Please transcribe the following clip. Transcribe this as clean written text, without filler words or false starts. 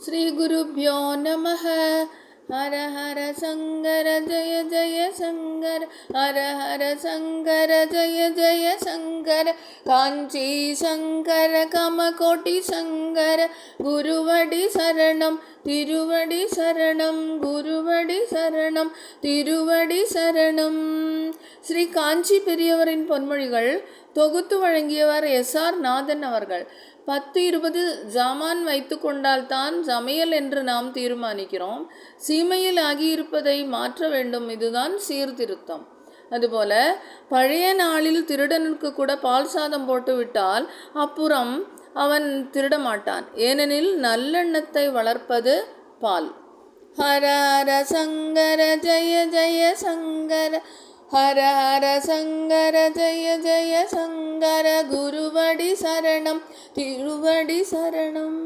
ஸ்ரீ குருப்யோ நமः. ஹர ஹர சங்கர ஜய ஜய சங்கர, ஹர ஹர சங்கர ஜய ஜய சங்கர, காஞ்சி சங்கர கமகோட்டி சங்கர, குருவடி சரணம் திருவடி சரணம், குருவடி சரணம் திருவடி சரணம். ஸ்ரீ காஞ்சி பெரியவரின் பொன்மொழிகள் தொகுத்து வழங்கியவர் எஸ்.ஆர். நாதன் அவர்கள். 10-20 ஜாமான் வைத்து கொண்டால்தான் சமையல் என்று நாம் தீர்மானிக்கிறோம். சீமையில் ஆகியிருப்பதை மாற்ற வேண்டும். இதுதான் சீர்திருத்தம். அதுபோல பழைய நாளில் திருடனுக்கு கூட பால் சாதம் போட்டுவிட்டால் அப்புறம் அவன் திருட மாட்டான். ஏனெனில் நல்லெண்ணத்தை வளர்ப்பது பால். ஹர ஹர சங்கர ஜய ஜய சங்கர, ஹர ஹர சங்கர ஜய ஜய சங்கர, குருவடி சரணம் திருவடி சரணம்.